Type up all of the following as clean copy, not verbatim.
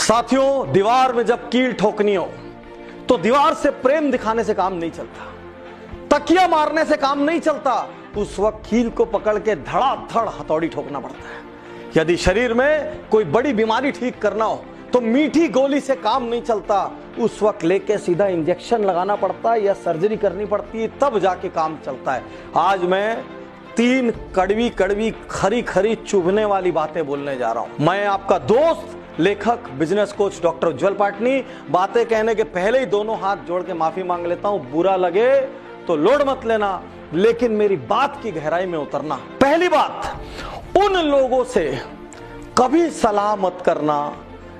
साथियों, दीवार में जब कील ठोकनी हो तो दीवार से प्रेम दिखाने से काम नहीं चलता, तकिया मारने से काम नहीं चलता। उस वक्त कील को पकड़ के धड़ाधड़ हथौड़ी ठोकना पड़ता है। यदि शरीर में कोई बड़ी बीमारी ठीक करना हो तो मीठी गोली से काम नहीं चलता, उस वक्त लेके सीधा इंजेक्शन लगाना पड़ता है या सर्जरी करनी पड़ती है, तब जाके काम चलता है। आज मैं 3 कड़वी कड़वी खरी खरी चुभने वाली बातें बोलने जा रहा हूं। मैं आपका दोस्त, लेखक, बिजनेस कोच डॉक्टर उज्जवल पाटनी। बातें कहने के पहले ही दोनों हाथ जोड़ के माफी मांग लेता हूं। बुरा लगे तो लोड मत लेना, लेकिन मेरी बात की गहराई में उतरना। पहली बात, उन लोगों से कभी सलाह मत करना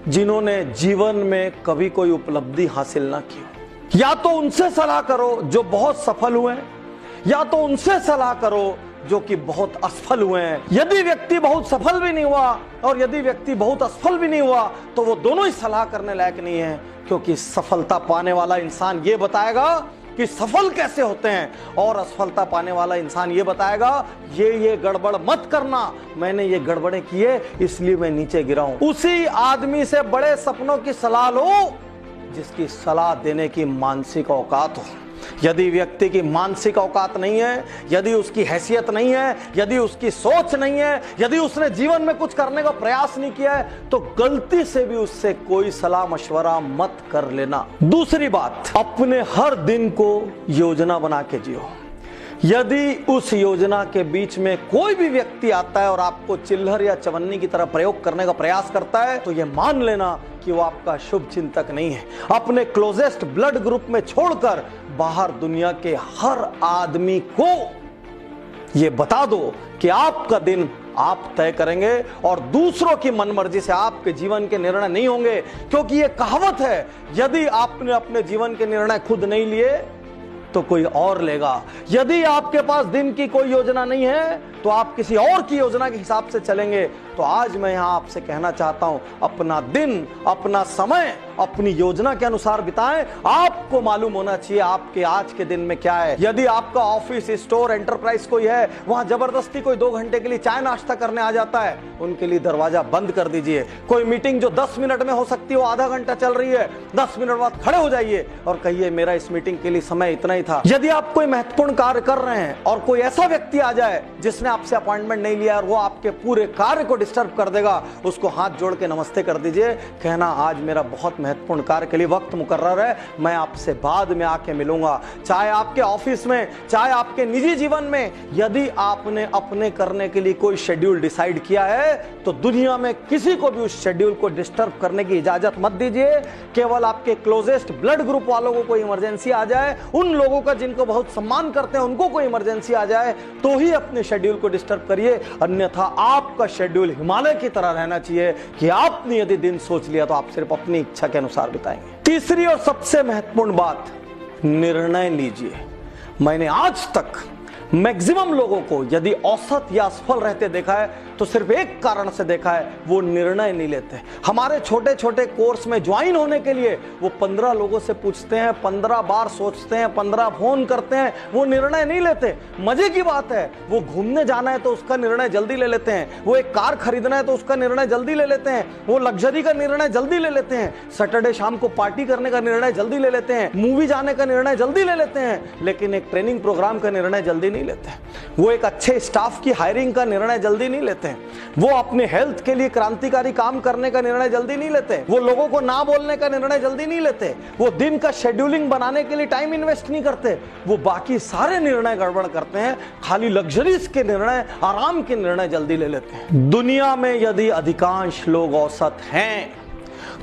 जिन्होंने जीवन में कभी कोई उपलब्धि हासिल ना की। या तो उनसे सलाह करो जो बहुत सफल हुए हैं, या तो उनसे सलाह करो जो कि बहुत असफल हुए हैं। यदि व्यक्ति बहुत सफल भी नहीं हुआ और यदि व्यक्ति बहुत असफल भी नहीं हुआ तो वो दोनों ही सलाह करने लायक नहीं है, क्योंकि सफलता पाने वाला इंसान ये बताएगा कि सफल कैसे होते हैं और असफलता पाने वाला इंसान ये बताएगा ये गड़बड़ मत करना, मैंने ये गड़बड़ें किए इसलिए मैं नीचे गिरा हूं। उसी आदमी से बड़े सपनों की सलाह लो जिसकी सलाह देने की मानसिक औकात हो। यदि व्यक्ति की मानसिक औकात नहीं है, यदि उसकी हैसियत नहीं है, यदि उसकी सोच नहीं है, यदि उसने जीवन में कुछ करने का प्रयास नहीं किया है, तो गलती से भी उससे कोई सलाह मशवरा मत कर लेना। दूसरी बात, अपने हर दिन को योजना बना के जियो। यदि उस योजना के बीच में कोई भी व्यक्ति आता है और आपको चिल्हर या चवन्नी की तरह प्रयोग करने का प्रयास करता है तो यह मान लेना कि वो आपका शुभ चिंतक नहीं है। अपने क्लोजेस्ट ब्लड ग्रुप में छोड़कर बाहर दुनिया के हर आदमी को यह बता दो कि आपका दिन आप तय करेंगे और दूसरों की मनमर्जी से आपके जीवन के निर्णय नहीं होंगे, क्योंकि यह कहावत है, यदि आपने अपने जीवन के निर्णय खुद नहीं लिए तो कोई और लेगा। यदि आपके पास दिन की कोई योजना नहीं है तो आप किसी और की योजना के हिसाब से चलेंगे। तो आज मैं यहां आपसे कहना चाहता हूं, अपना दिन, अपना समय अपनी योजना के अनुसार बिताएं। आपको मालूम होना चाहिए आपके आज के दिन में क्या है। यदि आपका ऑफिस, स्टोर, एंटरप्राइज कोई है, वहां जबरदस्ती कोई 2 घंटे के लिए चाय नाश्ता करने आ जाता है, उनके लिए दरवाजा बंद कर दीजिए। कोई मीटिंग जो 10 मिनट में हो सकती है वो आधा घंटा चल रही है, 10 मिनट बाद खड़े हो जाइए और कहिए मेरा इस मीटिंग के लिए समय इतना ही था। यदि आप कोई महत्वपूर्ण कार्य कर रहे हैं और कोई ऐसा व्यक्ति आ जाए जिसने आपसे अपॉइंटमेंट नहीं लिया और वो आपके पूरे कार्य को डिस्टर्ब कर देगा, उसको हाथ जोड़ के नमस्ते कर दीजिए। कहना आज मेरा बहुत महत्वपूर्ण कार्य के लिए वक्त मुकर्रर है, मैं आपसे बाद में आके मिलूंगा। चाहे आपके ऑफिस में, चाहे आपके निजी जीवन में, यदि आपने अपने करने के लिए कोई शेड्यूल डिसाइड किया है तो दुनिया में किसी को भी उस शेड्यूल को डिस्टर्ब करने की इजाजत मत दीजिए। केवल आपके क्लोजेस्ट ब्लड ग्रुप वालों को कोई इमरजेंसी आ जाए, उन लोगों का जिनको बहुत सम्मान करते हैं उनको कोई इमरजेंसी आ जाए तो ही अपने शेड्यूल को डिस्टर्ब करिए, अन्यथा आपका शेड्यूल हिमालय की तरह रहना चाहिए कि आपने यदि दिन सोच लिया तो आप सिर्फ अपनी इच्छा के अनुसार बिताएंगे। तीसरी और सबसे महत्वपूर्ण बात, निर्णय लीजिए। मैंने आज तक मैक्सिमम लोगों को यदि औसत या असफल रहते देखा है तो सिर्फ एक कारण से देखा है, वो निर्णय नहीं लेते। हमारे छोटे छोटे कोर्स में ज्वाइन होने के लिए वो 15 लोगों से पूछते हैं, 15 बार सोचते हैं, 15 फोन करते हैं, वो निर्णय नहीं लेते। मजे की बात है, वो घूमने जाना है तो उसका निर्णय जल्दी ले लेते हैं, वो एक कार खरीदना है तो उसका निर्णय जल्दी ले लेते हैं, वो लग्जरी का निर्णय जल्दी ले लेते हैं, सैटरडे शाम को पार्टी करने का निर्णय जल्दी ले लेते हैं, मूवी जाने का निर्णय जल्दी ले लेते हैं, लेकिन एक ट्रेनिंग प्रोग्राम का निर्णय जल्दी नहीं लेते। वो एक अच्छे स्टाफ की हायरिंग का निर्णय जल्दी नहीं लेते। वो अपने हेल्थ के लिए क्रांतिकारी काम करने का निर्णय जल्दी नहीं लेते। वो लोगों को ना बोलने का निर्णय जल्दी नहीं लेते। वो दिन का शेड्यूलिंग बनाने के लिए टाइम इन्वेस्ट नहीं करते। वो बाकी सारे निर्णय गड़बड़ करते हैं, खाली लग्जरीज के निर्णय, आराम के निर्णय जल्दी ले लेते हैं। दुनिया में यदि अधिकांश लोग औसत हैं,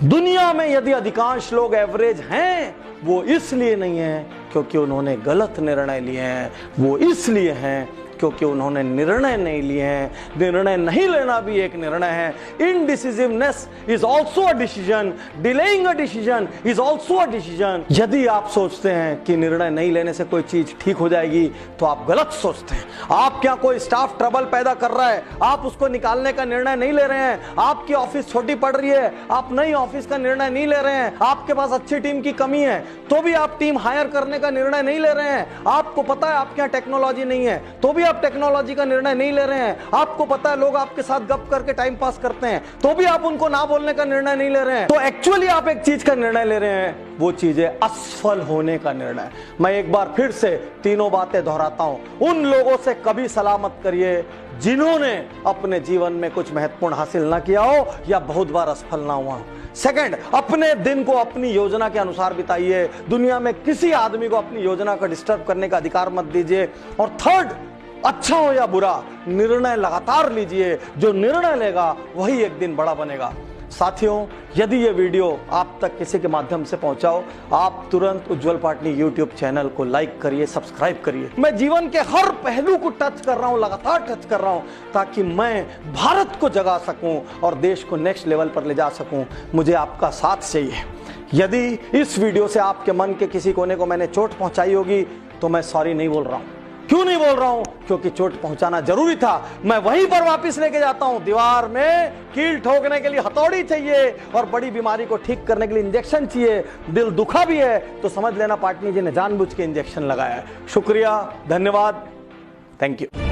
दुनिया में यदि अधिकांश लोग एवरेज हैं, वो इसलिए नहीं है क्योंकि उन्होंने गलत निर्णय लिए हैं, वो इसलिए हैं क्योंकि उन्होंने निर्णय नहीं लिए हैं। निर्णय नहीं लेना भी एक निर्णय है। Indecisiveness is also a decision, delaying a decision is also a decision. यदि आप सोचते हैं कि निर्णय नहीं लेने से कोई चीज ठीक हो जाएगी तो आप गलत सोचते हैं। आप क्या कोई स्टाफ ट्रबल पैदा कर रहा है, आप उसको निकालने का निर्णय नहीं ले रहे हैं। आपकी ऑफिस छोटी पड़ रही है, आप नई ऑफिस का निर्णय नहीं ले रहे हैं। आपके पास अच्छी टीम की कमी है तो भी आप टीम हायर करने का निर्णय नहीं ले रहे हैं। आपको पता है आपके यहाँ टेक्नोलॉजी नहीं है तो भी आप टेक्नोलॉजी का निर्णय नहीं ले रहे हैं। आपको पता है लोग आपके साथ गप करके टाइम पास करते हैं, तो भी आप उनको ना बोलने का निर्णय नहीं ले रहे हैं। तो एक्चुअली आप एक चीज का निर्णय ले रहे हैं, वो चीज है असफल होने का निर्णय। मैं एक बार फिर से तीनों बातें दोहराता हूं। उन लोगों से कभी सलाह मत करिए जिन्होंने अपने जीवन में कुछ महत्वपूर्ण हासिल ना किया हो या बहुत बार असफल ना हुआ हो। सेकंड, अपने दिन को अपनी योजना के अनुसार बिताइए। दुनिया में किसी आदमी को अपनी योजना का डिस्टर्ब करने का अधिकार मत दीजिए। और थर्ड, अच्छा हो या बुरा, निर्णय लगातार लीजिए। जो निर्णय लेगा वही एक दिन बड़ा बनेगा। साथियों, यदि ये वीडियो आप तक किसी के माध्यम से पहुंचाओ, आप तुरंत उज्जवल पाटनी यूट्यूब चैनल को लाइक करिए, सब्सक्राइब करिए। मैं जीवन के हर पहलू को टच कर रहा हूं, लगातार टच कर रहा हूं, ताकि मैं भारत को जगा सकूं और देश को नेक्स्ट लेवल पर ले जा सकूं। मुझे आपका साथ चाहिए। यदि इस वीडियो से आपके मन के किसी कोने को मैंने चोट पहुंचाई होगी तो मैं सॉरी नहीं बोल रहा हूं। क्यों नहीं बोल रहा हूं? क्योंकि चोट पहुंचाना जरूरी था। मैं वहीं पर वापस लेके जाता हूं। दीवार में कील ठोकने के लिए हथौड़ी चाहिए और बड़ी बीमारी को ठीक करने के लिए इंजेक्शन चाहिए। दिल दुखा भी है तो समझ लेना पाटनी जी ने जानबूझ के इंजेक्शन लगाया है। शुक्रिया, धन्यवाद, थैंक यू।